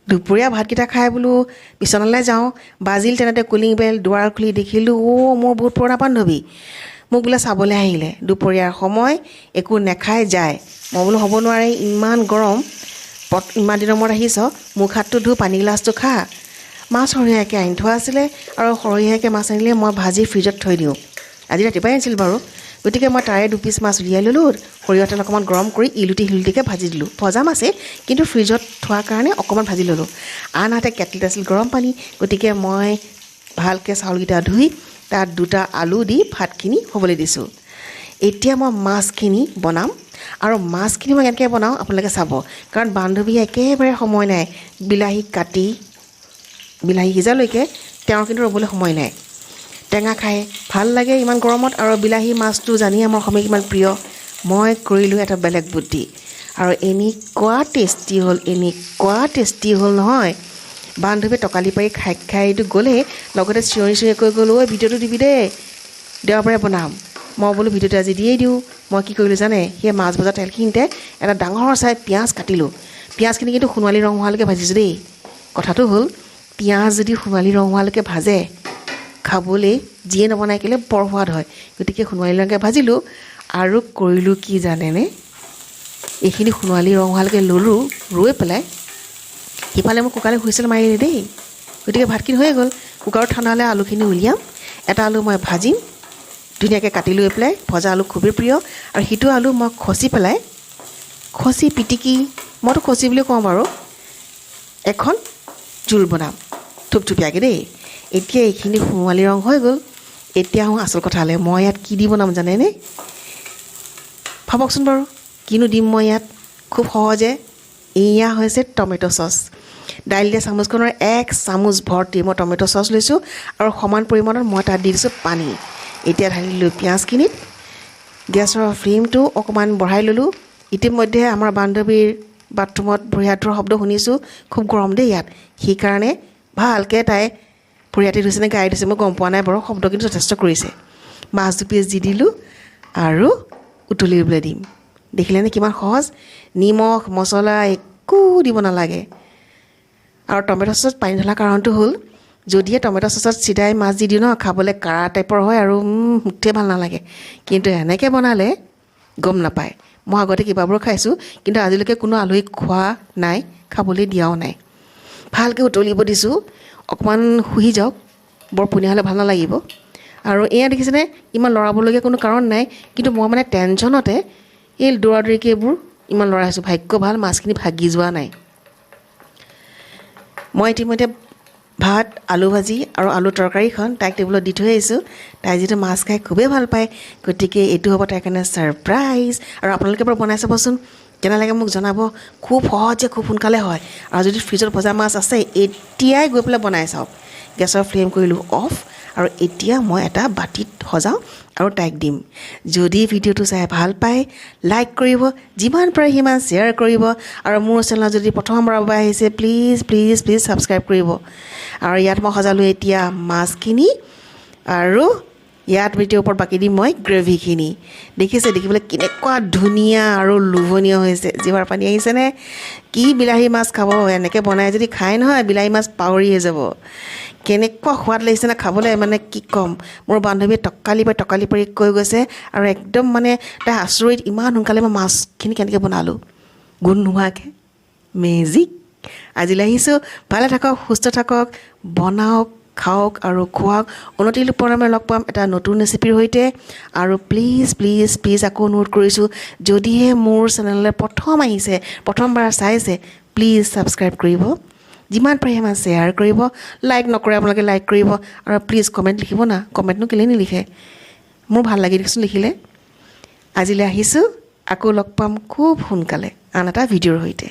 দুপৰীয়া ভাতকেইটা খাই বোলো বিচনালৈ যাওঁ বাজিল তেনেতে কুলিং বেল দুৱাৰ খুলি দেখিলোঁ মোৰ বহুত পুৰণা বান্ধৱী মোক বোলে চাবলৈ আহিলে দুপৰীয়াৰ সময় একো নেখাই যায় মই বোলো হ'ব নোৱাৰে ইমান গৰম ইমান দিনৰ মূৰত আহিছ মুখ হাতটো ধুই পানী গিলাচটো খা মাছ সৰহীয়াকৈ আনি থোৱা আছিলে আৰু সৰহীয়াকৈ মাছ আনিলে মই ভাজি ফ্ৰিজত থৈ দিওঁ আজি ৰাতিপুৱাই আনিছিল বাৰু গতিকে মই তাৰে দুপিচ মাছ উলিয়াই ল'লোঁ সৰিয়হ তেল অকণমান গৰম কৰি ইলুটিকৈ ভাজি দিলোঁ ভজা মাছেই কিন্তু ফ্ৰিজত থোৱাৰ কাৰণে অকণমান ভাজি ল'লোঁ আনহাতে কেটলিত আছিল গৰম পানী গতিকে মই ভালকৈ চাউলকেইটা ধুই তাত দুটা আলু দি ভাতখিনি হ'বলৈ দিছোঁ এতিয়া মই মাছখিনি বনাম আৰু মাছখিনি মই কেনেকৈ বনাওঁ আপোনালোকে চাব কাৰণ বান্ধৱীয়ে একেবাৰে সময় নাই বিলাহী কাটি বিলাহী সিজালৈকে তেওঁৰ কিন্তু ৰ'বলৈ সময় নাই টেঙা খাই ভাল লাগে ইমান গৰমত আৰু বিলাহী মাছটো জানি আমাৰ অসমীয়া কিমান প্ৰিয় মই কৰিলোঁ এটা বেলেগ বুদ্ধি আৰু এনেকুৱা টেষ্টি হ'ল নহয় বান্ধৱীয়ে টকালি পাৰি খাইটো গ'লে লগতে চিঞৰি কৈ গ'ল ঐ ভিডিঅ'টো দিবি দেই দেওবাৰে বনাম মই বোলো ভিডিঅ'টো আজি দিয়েই দিওঁ মই কি কৰিলোঁ জানে সেই মাছ ভজা তেলখিনিতে এটা ডাঙৰ চাই পিঁয়াজ কাটিলোঁ পিঁয়াজখিনি কিন্তু সোণালী ৰং হোৱালৈকে ভাজিছোঁ দেই কথাটো হ'ল পিঁয়াজ যদি সোণালী ৰং হোৱালৈকে ভাজে খাবলৈ যিয়ে নবনাই কেলে বৰ সোৱাদ হয় গতিকে সোণালী ৰঙকৈ ভাজিলোঁ আৰু কৰিলোঁ কি জানেনে এইখিনি সোণালী ৰং হোৱালৈকে ল'লোঁ ৰৈ পেলাই সিফালে মই কুকাৰলৈ হুইচেল মাৰিলে দেই গতিকে ভাতখিনি হৈয়ে গ'ল কুকাৰত ঠাণ্ডা হ'লে আলুখিনি উলিয়াম এটা আলু মই ভাজিম ধুনীয়াকৈ কাটি লৈ পেলাই ভজা আলু খুবেই প্ৰিয় আৰু সিটো আলু মই খচি পিটিকি মইতো খচি বুলি কওঁ বাৰু এখন জোল বনাম থুপথুপীয়াকৈ দেই এতিয়া এইখিনি সোণালী ৰং হৈ গ'ল এতিয়া আহোঁ আচল কথালৈ মই ইয়াত কি দি বনাম জানেনে ভাবকচোন বাৰু কিনো দিম মই ইয়াত খুব সহজে এয়া হৈছে টমেট' চচ দাইল দিয়া চামুচখনৰ 1 চামুচ ভৰ্তি মই টমেট' চচ লৈছোঁ আৰু সমান পৰিমাণত মই তাত দি দিছোঁ পানী এতিয়া ঢালি দিলোঁ পিঁয়াজখিনিত গেছৰ ফ্লেমটো অকণমান বঢ়াই ল'লোঁ ইতিমধ্যে আমাৰ বান্ধৱীৰ বাথৰুমত ভৰি হাত ধোৱাৰ শব্দ শুনিছোঁ খুব গৰম দেই ইয়াত সেইকাৰণে ভালকৈ তাই ভৰি হাতে ধুইছে নে গাই ধুইছে মই গম পোৱা নাই বাৰু শব্দ কিন্তু যথেষ্ট কৰিছে মাছ দুপিচ দি দিলোঁ আৰু উতলিবলৈ দিম দেখিলেনে কিমান সহজ নিমখ মছলা একো দিব নালাগে আৰু টমেট' চচত পানী ঢলা কাৰণটো হ'ল যদিহে টমেট' চচত চিধাই মাছ দি দিওঁ ন খাবলৈ কাৰা টাইপৰ হয় আৰু মুঠেই ভাল নালাগে কিন্তু এনেকৈ বনালে গম নাপায় মই আগতে কিবাবোৰ খাইছোঁ কিন্তু আজিলৈকে কোনো আলহীক খোৱা নাই খাবলৈ দিয়াও নাই ভালকৈ উতলিব দিছোঁ অকণমান শুহি যাওক বৰ পনীয়া হ'লে ভাল নালাগিব আৰু এয়া দেখিছেনে ইমান লৰাবলগীয়া কোনো কাৰণ নাই কিন্তু মই মানে টেনশ্যনতে এই দৌৰাদৌৰিকৈ এইবোৰ ইমান লৰাইছোঁ ভাগ্য ভাল মাছখিনি ভাগি যোৱা নাই মই ইতিমধ্যে ভাত আলু ভাজি আৰু আলু তৰকাৰীখন তাইক টেবুলত দি থৈ আহিছোঁ তাই যিটো মাছ খাই খুবেই ভাল পায় গতিকে এইটো হ'ব তাইৰ কাৰণে ছাৰপ্ৰাইজ আৰু আপোনালোকে বাৰু বনাই চাবচোন কেনে লাগে মোক জনাব খুব সহজে খুব সোনকালে হয় আৰু যদি ফ্ৰিজত ভজা মাছ আছে এতিয়াই গৈ পেলাই বনাই চাওক গেছৰ ফ্লেম কৰিলোঁ অফ আৰু এতিয়া মই এটা বাতিত সজাওঁ আৰু তাইক দিম যদি ভিডিঅ'টো চাই ভাল পায় লাইক কৰিব যিমান পাৰে সিমান শ্বেয়াৰ কৰিব আৰু মোৰ চেনেলত যদি প্ৰথমবাৰৰ বাবে আহিছে প্লিজ ছাবস্ক্ৰাইব কৰিব আৰু ইয়াত মই সজালোঁ এতিয়া মাছখিনি আৰু ইয়াত ভিডিঅ'ৰ ওপৰত বাকী দিম মই গ্ৰেভিখিনি দেখিবলৈ কেনেকুৱা ধুনীয়া আৰু লোভনীয় হৈছে জিভাৰ পানী আহিছেনে কি বিলাহী মাছ খাব এনেকৈ বনাই যদি খায় নহয় বিলাহী মাছ পাহৰিয়ে যাব কেনেকুৱা সোৱাদ লাগিছে না খাবলৈ মানে কি ক'ম মোৰ বান্ধৱীয়ে টকালি পাৰি কৈ গৈছে আৰু একদম মানে তাই আচৰিত ইমান সোনকালে মই মাছখিনি কেনেকৈ বনালোঁ গোন্ধ নোহোৱাকৈ মেজিক আজিলৈ আহিছোঁ ভালে থাকক সুস্থ থাকক বনাওক খাওক আৰু খুৱাওক উন্নতি পৰিমাণে লগ পাম এটা নতুন ৰেচিপিৰ সৈতে আৰু প্লিজ আকৌ অনুৰোধ কৰিছোঁ যদিহে মোৰ চেনেললৈ প্ৰথম আহিছে প্ৰথমবাৰ চাইছে প্লিজ ছাবস্ক্ৰাইব কৰিব যিমান পাৰে সিমান শ্বেয়াৰ কৰিব লাইক নকৰে আপোনালোকে লাইক কৰিব আৰু প্লিজ কমেণ্ট লিখিব না কমেণ্টনো কেলৈ নিলিখে মোৰ ভাল লাগি দিয়কচোন লিখিলে আজিলৈ আহিছোঁ আকৌ লগ পাম খুব সোনকালে আন এটা ভিডিঅ'ৰ সৈতে